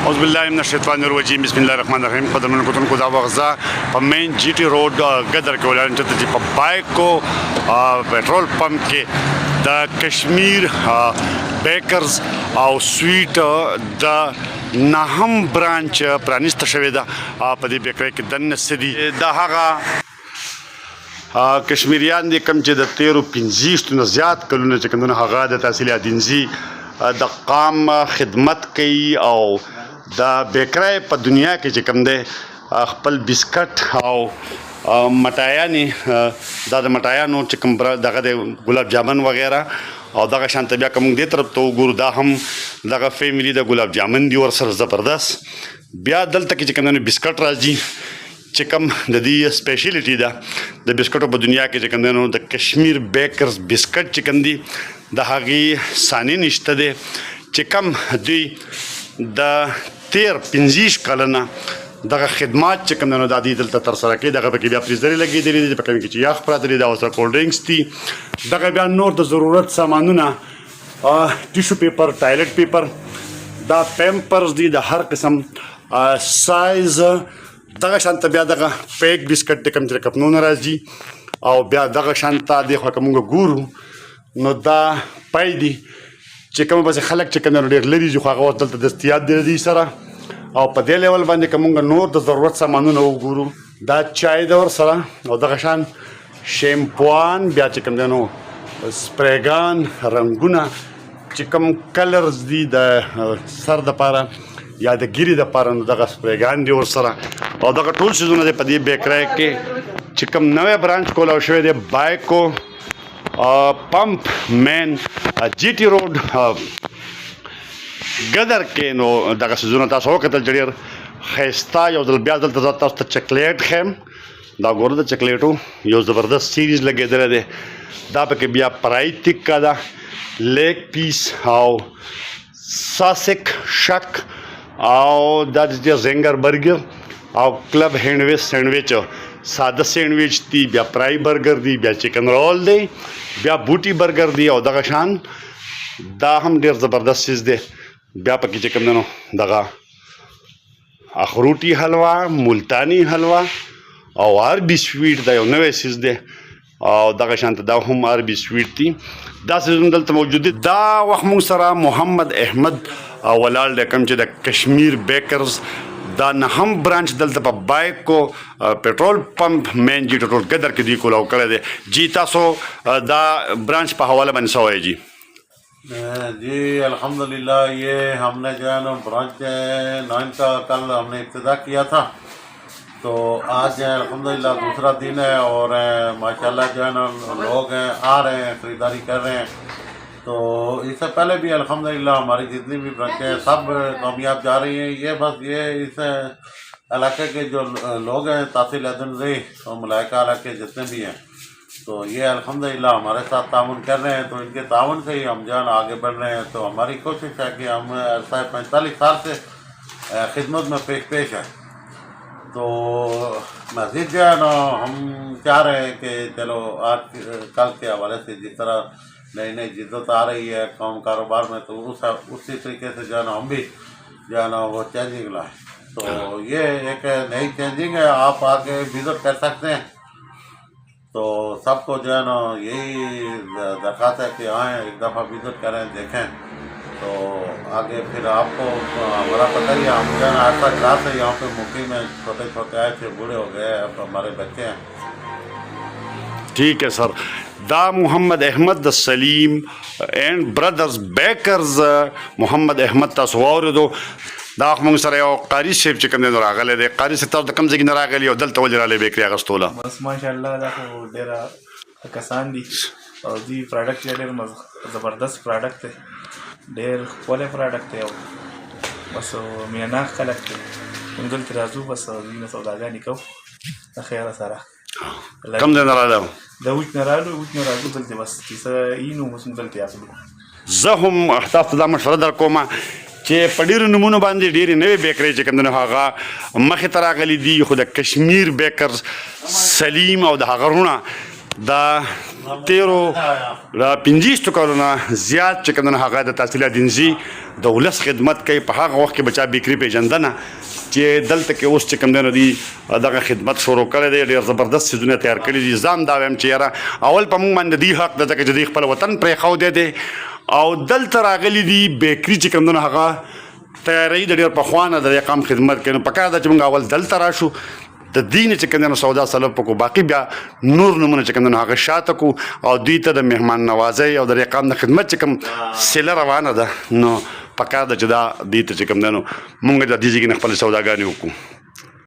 أعوذ بالله من الشیطان الرجیم بسم الله الرحمن الرحیم قدرمن کوتن کو دا وغزا په مین جی ټی روډ ګدر کې ولر چې په بایکو پېټرول پمپ کې د کشمیر بیکرز او سویټ د نهم برانچ پرانیست شوې ده په دې بیکرۍ کې دنه سدي د هغه کشمیریان دي کم چې د 13-15 نه زیات کلونه چې کومه هغه د تحصیل ادینزي د قام خدمت کوي او د بیکرۍ په دنیا کې چې کوم دی خپل بسکټ او مټایانې دا د مټایانو چې کوم دغه د ګلاب جامن وغیره او دغه شانته بیا کوم دې طرف ته وګورو دا هم دغه فیملی د ګلاب جامن دي ورسره زبردست بیا دلته کې چې کوم بسکټ راځي چې کوم د دې سپیشلیټي ده د بسکټو په دنیا کې چې کوم د کشمیر بیکرز بسکټ چې کوم دي د هغې ثاني نشته دی چې کوم دوی د 13-15 کلونه دغه خدمات چې کوم د دې دلته ترسره کوي دغه پکې بیا فریزرې لګېدلې دي په کوم کې چې یخ پراته دي دا اوس کولډ ډرینکس دي دغه بیا نور د ضرورت سامانونه ټیشو پیپر ټایلټ پیپر دا پیمپرز دي د هر قسم سایز دغه شانته بیا دغه پیک بسکټ د کوم چې کپنونه راځي او بیا دغه شانته د خو کومه ګورو نو دا پای دي چې کوم بس خلک چې کنه ډېر لري چې هغه دلته دستیاب دي سره او په دې لیول باندې کومه نور د ضرورت سامانونه وګورو دا چای د ور سره او دغه شان شیمپوان بیا چې کوم دنو سپریګان رنگونه چې کوم کلرز دي د سر د پاره یا د ګیری د پاره نو دغه سپریګان دي ور سره او دغه ټول شیزونه د په دې بیکرۍ کې چې کوم نوې برانچ کولاو شوی دی بایکو پمپ مین جی ټی روډ ګدر کې نو دغه سيزونه تاسو وکتل ډېر ښایسته یو ځل بیا دلته تاسو ته چاکلیټ ښیم دا ګوره د چاکلیټو یو زبردست سیریز لګېدلی دی دا پکې بیا پرای تکه ده لیگ پیس او ساسک شک او دا د زنګر برګر او کلب هینډویچ سینډویچ ساده سینډویچ دی بیا پرای برګر دی بیا چکن رول دی بیا بوټي برګر دی او دغه شان دا هم ډېر زبردست چیز دی بیا پکې چې کوم نو دغه اخروټي حلوا ملتانی حلوا او عربي سویټ دا یو نوې چیز دی او دغه شانته دا هم عربي سویټ دی دا سیزون دلته موجود دی دا وخت موږ سره محمد احمد ولال د کوم چې د کشمیر بیکرز دا نهم برانچ دلته په بایکو پېټرول پمپ مین جی ټول ګدر کې دی کولاو کړی دی جی تاسو دا برانچ په حواله باندې څه وایي جی जी अल्हम्दुलिल्लाह ये हमने जो है ना ब्रांच 9 का कल हमने इब्तिदा किया था तो आज जो है अल्हम्दुलिल्लाह दूसरा दिन है और माशाल्लाह जो है ना लोग हैं आ रहे हैं ख़रीदारी कर रहे हैं तो इससे पहले भी अल्हम्दुलिल्लाह हमारी जितनी भी ब्रांचें हैं सब कामयाब जा रही हैं ये बस ये इस इलाके के जो लोग हैं तहसील अदनज़ई और मलाइका इलाके जितने भी हैं तो ये अल्हम्दुलिल्लाह हमारे साथ ताउन कर रहे हैं तो इनके ताउन से ही हम जान आगे बढ़ रहे हैं तो हमारी कोशिश है कि हम ऐसा 45 साल से खिदमत में पेश है तो मज़ीद जो है ना हम चाह रहे हैं कि चलो आज कल के हवाले से जिस तरह नई नई जिद्दत आ रही है काम कारोबार में तो उसी तरीके से जो है ना हम भी जो है ना वो चेंजिंग लाएँ तो ये एक नई चेंजिंग है आप आके विज़िट कर सकते हैं तो सबको जो है ना यही दरख्वास्त है कि आएँ एक दफ़ा विज़िट करें देखें तो आगे फिर आपको हमारा पता ही है हम जो है ना ऐसा क्लास है यहाँ पे मुकीम में छोटे छोटे आए थे बूढ़े हो गए अब हमारे बच्चे हैं ठीक है सर دا محمد احمد د سلیم اینڈ برادرز بیکرز محمد احمد تاسو واورېدو دا موږ سره یو قاری صاحب چې کوم دی راغلی دی قاری صاحب تاسو د کوم ځای نه راغلي او دلته ولې راغلی بیکري اخیستوله بس ماشاءالله دا خو ډېره کسان دي او دوی پروډکټ یې ډېر زبردست پروډکټ دی ډېر ښکلی پروډکټ دی او بس مینه خلک دی موږ دلته راځو بس دوی نه سوداګانې کوو د خیره سره کوم ځای نه راغلی د وچ نه راځو دلته بس چې څه یي نو اوس موږ دلته اخلو زه هم تاسو ته دا مشوره در کومه چې په ډېرو نومونو باندې ډېرې نوې بیکرۍ چې کوم دی نو هغه مخې ته راغلي دي خو د کشمیر بیکرز سلیم او د هغه وروڼه د تیرو د 50 کالو نه زیات چې کوم هغه د تحصیل دینزي د ولس خدمت کوي په هغه وخت کې بچا بیکري پیژندنه چې دلته کې اوس چې کوم دی دغه خدمت شروع کړی دی ډېر زبردست څیزونه تیار کړي دي ځان دا وایم چې یاره اول په موږ باندې دی حق ده ځکه چې دوی خپل وطن پرېښودی دی او دلته راغلي دي بیکري چې کوم دی هغه تیاری د ډېر پخوا نه د اقام خدمت کوي نو پکار ده چې موږ اول دلته راشو د دین چې کوم دی سودا سلب کو باقي بیا نور نمونه چې کوم دی هغه شاته کو او دوی ته د مهمان نوازۍ او د اقام د خدمت چې کوم سله روانه ده نو پکار ده چې دا دې ته چې کوم دی نو موږ د دې ځای کې خپل سوداګانې وکړو